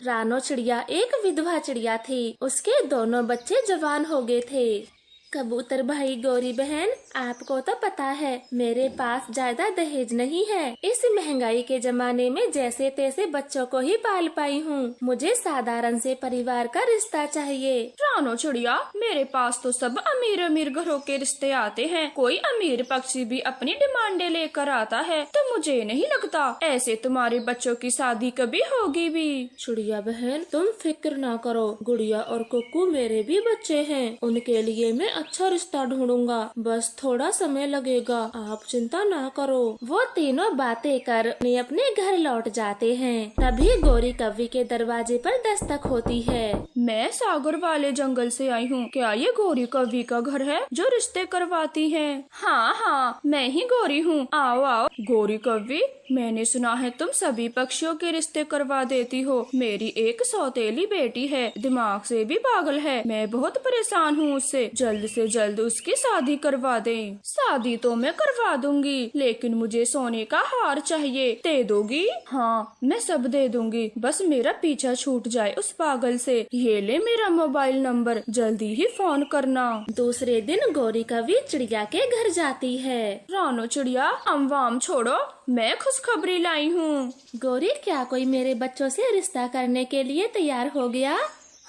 रानो चिड़िया एक विधवा चिड़िया थी। उसके दोनों बच्चे जवान हो गए थे। कबूतर भाई गौरी बहन, आपको तो पता है मेरे पास ज्यादा दहेज नहीं है। इस महंगाई के जमाने में जैसे तैसे बच्चों को ही पाल पाई हूँ। मुझे साधारण से परिवार का रिश्ता चाहिए। रानो चिड़िया, मेरे पास तो सब अमीर अमीर घरों के रिश्ते आते हैं। कोई अमीर पक्षी भी अपनी डिमांडे लेकर आता है, तो मुझे नहीं लगता ऐसे तुम्हारे बच्चों की शादी कभी होगी भी। चिड़िया बहन, तुम फिक्र ना करो। गुड़िया और कुक्कू मेरे भी बच्चे हैं। उनके लिए मैं अच्छा रिश्ता ढूंढूंगा। बस थोड़ा समय लगेगा, आप चिंता ना करो। वो तीनों बातें कर अपने घर लौट जाते हैं। तभी गौरी कव्वी के दरवाजे पर दस्तक होती है। मैं सागर वाले जंगल से आई हूँ। क्या ये गौरी कव्वी का घर है जो रिश्ते करवाती है? हाँ हाँ, मैं ही गौरी हूँ। आओ आओ। गौरी कव्वी, मैंने सुना है तुम सभी पक्षियों के रिश्ते करवा देती हो। मेरी एक सौतेली बेटी है, दिमाग से भी पागल है। मैं बहुत परेशान हूँ उससे। जल्द से जल्द उसकी शादी करवा दें। शादी तो मैं करवा दूंगी, लेकिन मुझे सोने का हार चाहिए। दे दोगी? हाँ, मैं सब दे दूंगी, बस मेरा पीछा छूट जाए उस पागल से। ये ले मेरा मोबाइल नंबर, जल्दी ही फोन करना। दूसरे दिन गौरी कव्वी चिड़िया के घर जाती है। रानो चिड़िया, अमवाम छोड़ो, मैं खुशखबरी लाई हूँ। गौरी, क्या कोई मेरे बच्चों से रिश्ता करने के लिए तैयार हो गया?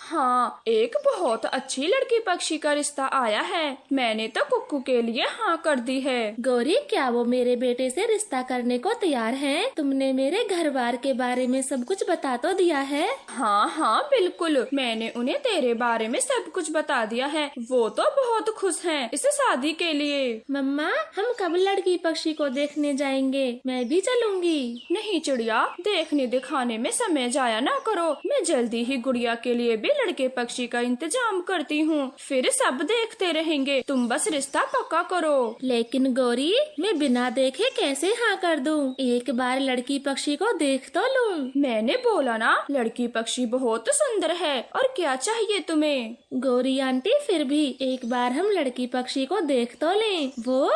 हाँ, एक बहुत अच्छी लड़की पक्षी का रिश्ता आया है। मैंने तो कुक्कू के लिए हाँ कर दी है। गौरी, क्या वो मेरे बेटे से रिश्ता करने को तैयार हैं? तुमने मेरे घर बार के बारे में सब कुछ बता तो दिया है? हाँ हाँ बिल्कुल, मैंने उन्हें तेरे बारे में सब कुछ बता दिया है। वो तो बहुत खुश हैं इस शादी के लिए। मम्मा, हम कब लड़की पक्षी को देखने जाएंगे? मैं भी चलूंगी। नहीं चिड़िया, देखने दिखाने में समय जाया ना करो। मैं जल्दी ही गुड़िया के लिए भी लड़के पक्षी का इंतजाम करती हूँ, फिर सब देखते रहेंगे। तुम बस रिश्ता पक्का करो। लेकिन गौरी, मैं बिना देखे कैसे हाँ कर दूँ? एक बार लड़की पक्षी को देख तो लूँ। मैंने बोला ना, लड़की पक्षी बहुत सुंदर है। और क्या चाहिए तुम्हें? गौरी आंटी, फिर भी एक बार हम लड़की पक्षी को देख तो लें। वो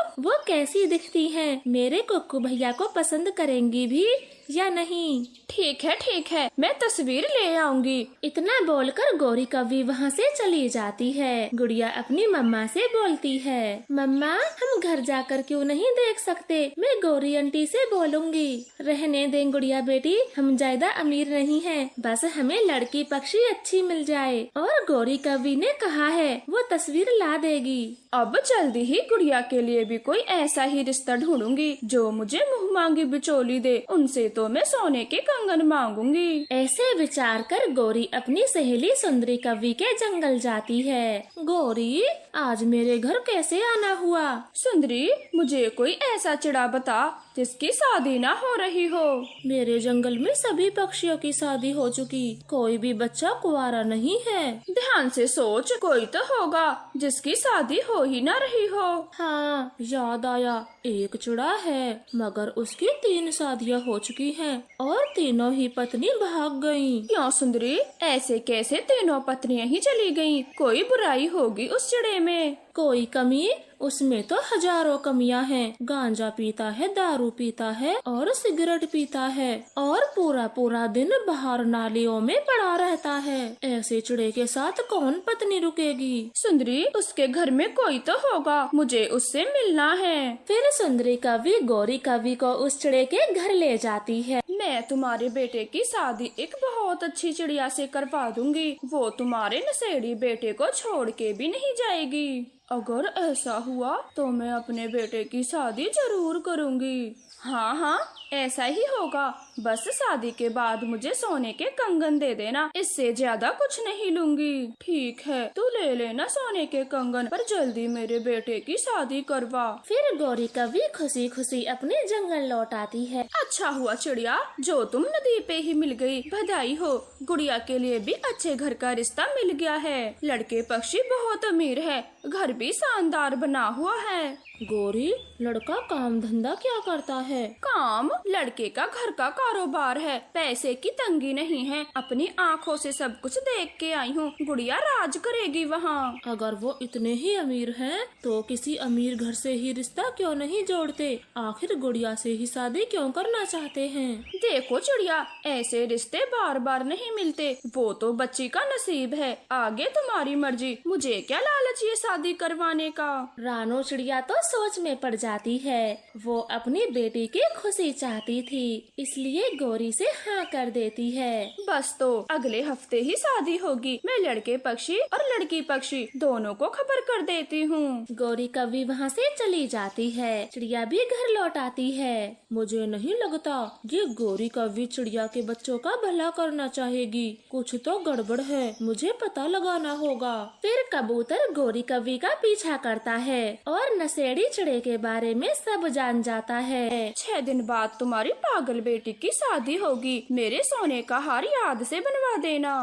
कैसी दिखती है? मेरे कुक्कू भैया को पसंद करेंगी भी या नहीं? ठीक है, मैं तस्वीर ले आऊंगी। इतना बोलकर गौरी कव्वी वहाँ से चली जाती है। गुड़िया अपनी मम्मा से बोलती है, मम्मा, हम घर जाकर क्यों नहीं देख सकते? मैं गौरी आंटी से बोलूंगी। रहने दें गुड़िया बेटी, हम ज्यादा अमीर नहीं हैं, बस हमें लड़की पक्षी अच्छी मिल जाए। और गौरी कव्वी ने कहा है वो तस्वीर ला देगी। अब जल्दी ही गुड़िया के लिए भी कोई ऐसा ही रिश्ता ढूंढूंगी जो मुझे मुँह मांगी बिचौली दे। उनसे तो मैं सोने के कंगन मांगूंगी। ऐसे विचार कर गौरी अपनी सहेली सुंदरी कव्वी के जंगल जाती है। गौरी, आज मेरे घर कैसे आना हुआ? सुंदरी, मुझे कोई ऐसा चिड़ा बता जिसकी शादी ना हो रही हो। मेरे जंगल में सभी पक्षियों की शादी हो चुकी, कोई भी बच्चा कुंवारा नहीं है। ध्यान से सोच, कोई तो होगा जिसकी शादी हो ही ना रही हो। हाँ, याद आया, एक चिड़ा है, मगर उसकी 3 शादियाँ हो चुकी हैं और तीनों ही पत्नी भाग गयी। क्यों सुंदरी, ऐसे कैसे तीनों पत्नियां ही चली गयी? कोई बुराई होगी उस चिड़े में। कोई कमी? उसमें तो हजारों कमियां हैं। गांजा पीता है, दारू पीता है और सिगरेट पीता है और पूरा दिन बाहर नालियों में पड़ा रहता है। ऐसे चिड़े के साथ कौन पत्नी रुकेगी? सुंदरी, उसके घर में कोई तो होगा, मुझे उससे मिलना है। फिर सुंदरी कव्वी गौरी कव्वी को उस चिड़े के घर ले जाती है। मैं तुम्हारे बेटे की शादी एक बहुत अच्छी चिड़िया से करवा दूंगी। वो तुम्हारे नशेड़ी बेटे को छोड़ के भी नहीं जाएगी। अगर ऐसा हुआ तो मैं अपने बेटे की शादी जरूर करूंगी। हाँ, ऐसा ही होगा। बस शादी के बाद मुझे सोने के कंगन दे देना, इससे ज्यादा कुछ नहीं लूंगी। ठीक है, तू ले लेना सोने के कंगन, पर जल्दी मेरे बेटे की शादी करवा। फिर गौरी कव्वी खुशी खुशी अपने जंगल लौट आती है। अच्छा हुआ चिड़िया, जो तुम नदी पे ही मिल गई, बधाई हो। गुड़िया के लिए भी अच्छे घर का रिश्ता मिल गया है। लड़के पक्षी बहुत अमीर है, घर भी शानदार बना हुआ है। गौरी, लड़का काम धंधा क्या करता है? काम? लड़के का घर का कारोबार है, पैसे की तंगी नहीं है। अपनी आँखों से सब कुछ देख के आई हूँ। गुड़िया राज करेगी वहाँ। अगर वो इतने ही अमीर हैं, तो किसी अमीर घर से ही रिश्ता क्यों नहीं जोड़ते? आखिर गुड़िया से ही शादी क्यों करना चाहते हैं? देखो चिड़िया, ऐसे रिश्ते बार बार नहीं मिलते। वो तो बच्ची का नसीब है, आगे तुम्हारी मर्जी। मुझे क्या लालच ये शादी करवाने का। रानो चिड़िया तो सोच में पड़ जाती है। वो अपनी बेटी की खुशी चाहती थी, इसलिए गौरी से हाँ कर देती है। बस तो अगले हफ्ते ही शादी होगी। मैं लड़के पक्षी और लड़की पक्षी दोनों को खबर कर देती हूँ। गौरी कभी वहाँ से चली जाती है। चिड़िया भी घर लौट आती है। मुझे नहीं लगता ये गौरी कभी चिड़िया के बच्चों का भला करना चाहेगी। कुछ तो गड़बड़ है, मुझे पता लगाना होगा। फिर कबूतर गौरी कवि का पीछा करता है और नशेड़ी चिड़े के बारे में सब जान जाता है। 6 दिन बाद तुम्हारी पागल बेटी की शादी होगी। मेरे सोने का हार याद से बनवा देना।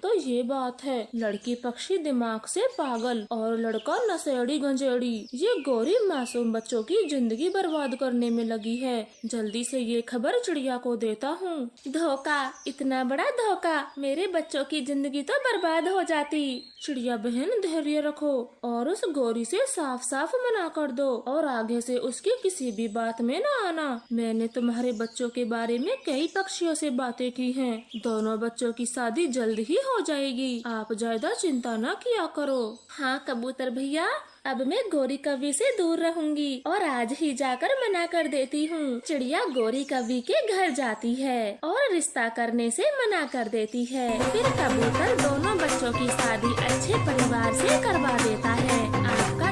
तो ये बात है। लड़की पक्षी दिमाग से पागल और लड़का नशेड़ी गंजेड़ी। ये गौरी मासूम बच्चों की जिंदगी बर्बाद करने में लगी है। जल्दी से ये खबर चिड़िया को देता हूँ। धोखा, इतना बड़ा धोखा, मेरे बच्चों की जिंदगी तो बर्बाद हो जाती। चिड़िया बहन धैर्य रखो और उस गौरी से साफ साफ मना कर दो और आगे से उसकी किसी भी बात में न आना। मैंने तुम्हारे बच्चों के बारे में कई पक्षियों से बातें की हैं। दोनों बच्चों की शादी जल्द ही हो जाएगी। आप ज्यादा चिंता न किया करो। हाँ कबूतर भैया, अब मैं गौरी कवि से दूर रहूंगी और आज ही जाकर मना कर देती हूँ। चिड़िया गौरी कवि के घर जाती है और रिश्ता करने से मना कर देती है। फिर कबूतर दोनों बच्चों की शादी अच्छे परिवार से करवा देता है। आपका